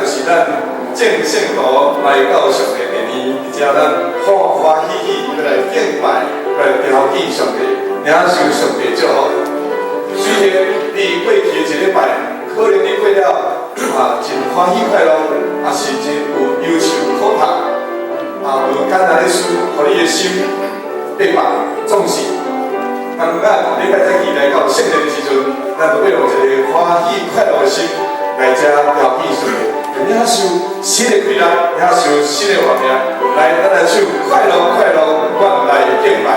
就是咱正圣徒来到上帝面前，而且咱欢欢喜喜来敬拜、来朝见上帝，领受上帝祝福。虽然你过去一礼拜，可能你过了真欢喜快乐，也是真有忧愁苦读，有艰难的事，互你的心被绑重视。但咱礼拜早起来到圣诞的时阵，咱就要用一个欢喜快乐的心来遮朝见上帝。领受新的开朗，领受新的画面，来，咱来唱快乐快乐，我来敬拜。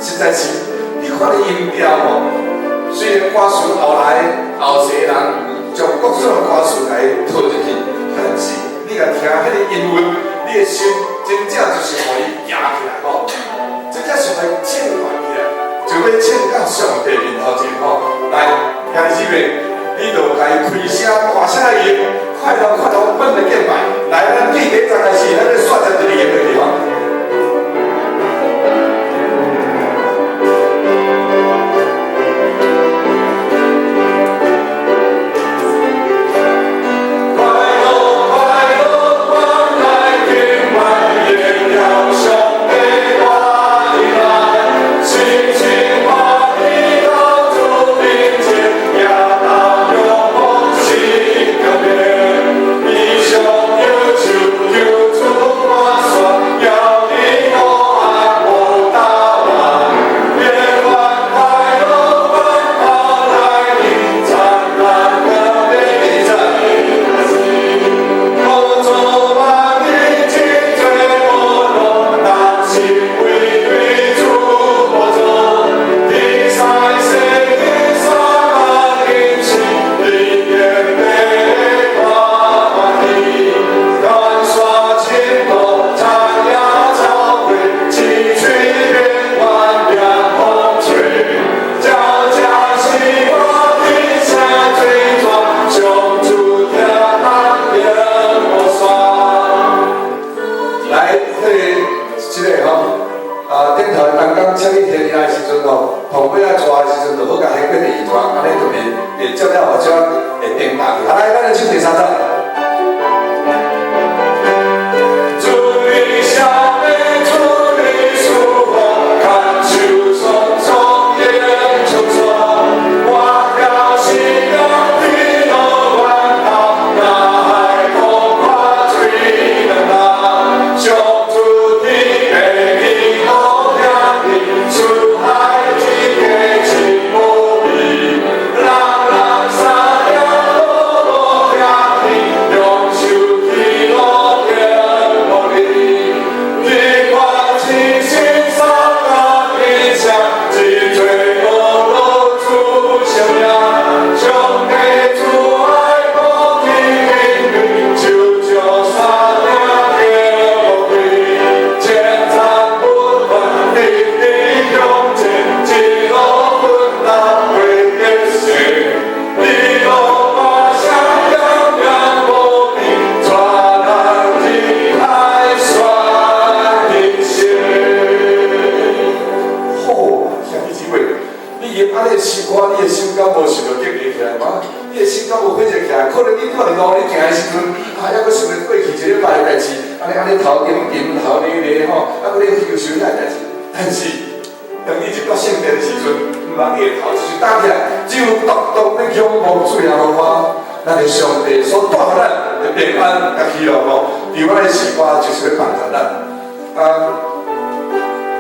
实在是，你看你音调吼，虽然歌词后世人将各种歌词来套入去，但是你来听迄个音韵，你的心真正就是互伊夹起来吼，真正是来称唤起来，就要称到上帝面头前吼。来，兄弟姊妹，你就来开声大声来吟，快乐快乐，阮来敬拜。来，咱第一站开始，咱要选择一个吟的地方。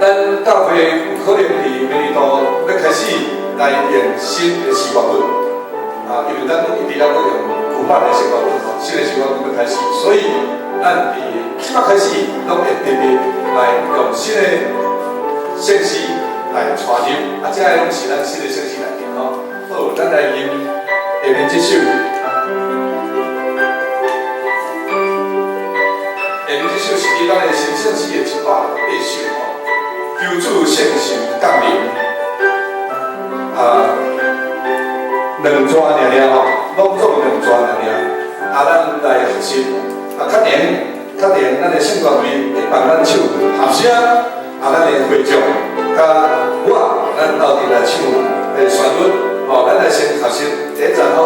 咱教会有可能伫明年度要开始来演新的诗歌本，因为咱一直了用古板的生活本吼，新的生活本要开始，所以咱伫即摆开始，拢会特别来用新的信息来传入，这个拢是咱新的信息来听吼。好，咱来吟下面这首。下面这首是伫咱的神圣诗的108首吼，求主圣神降临。两段尔尔吼，拢做两段尔尔，咱来学习。确定，咱的圣乐队会帮咱唱合声，咱的会众，甲我，咱斗阵来唱旋律，咱来先学习第一站吼。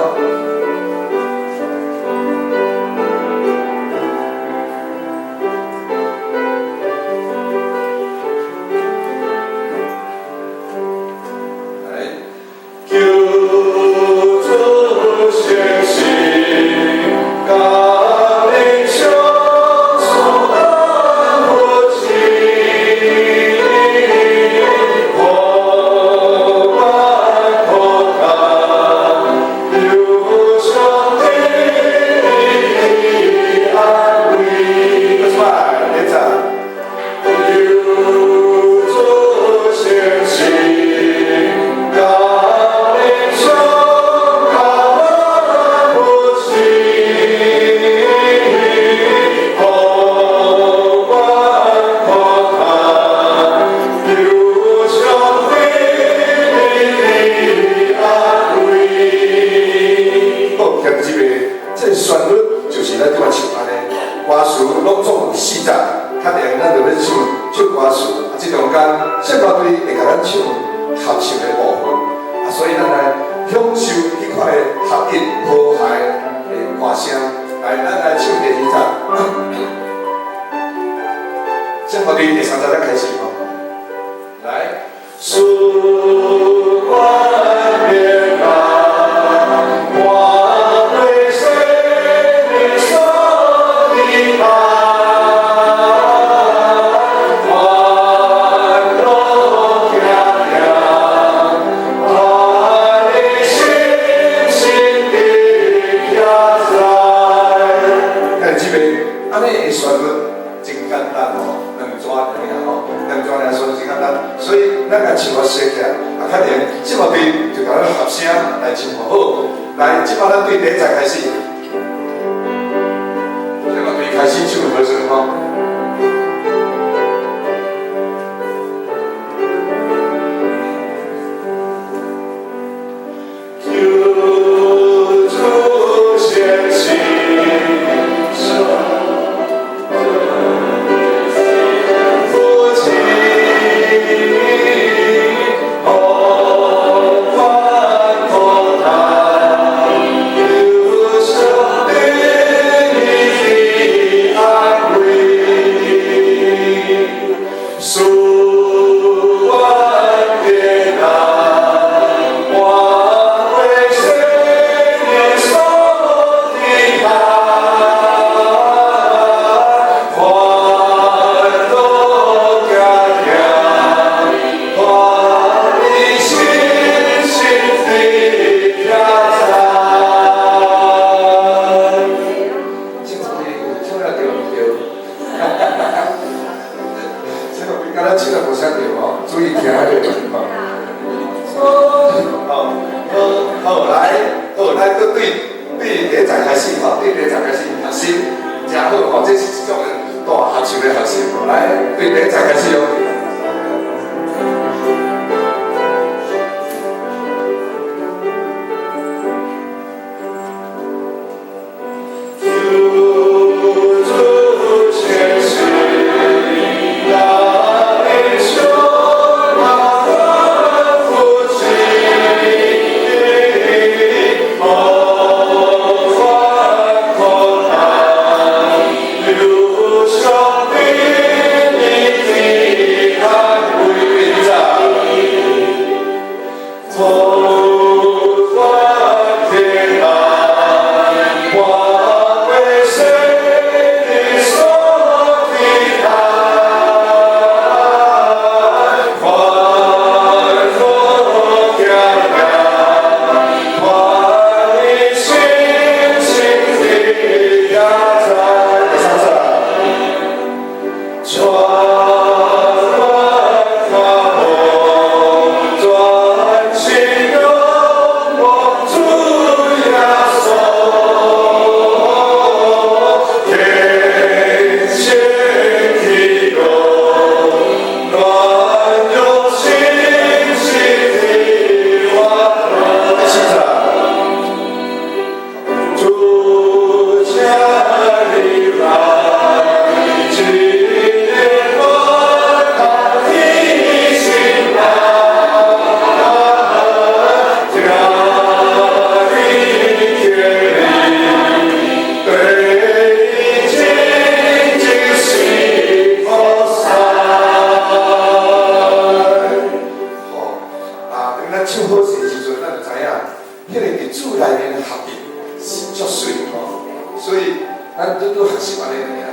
尔。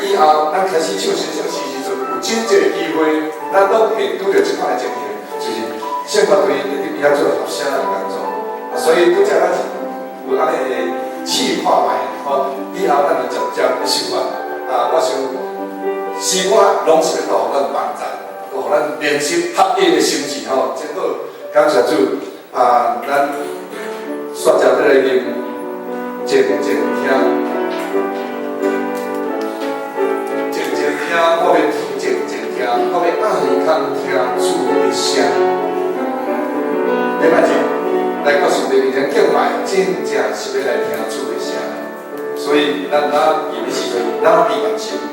以后咱开始唱新唱诗时阵，有真济机会，咱拢会拄着即款的情形，就是宪法对伊遐做合声的工作。所以拄则咱有安尼的试看卖，以后咱就渐渐习惯。我想诗歌拢是要互咱帮助，互咱练习合一的心志真好。感谢主，咱煞接倒来念静静听，我要静静听，我要爱空听主的声。礼拜日来到上帝面前敬拜，真正是要来听主的声。所以咱有的时阵，咱闭目心。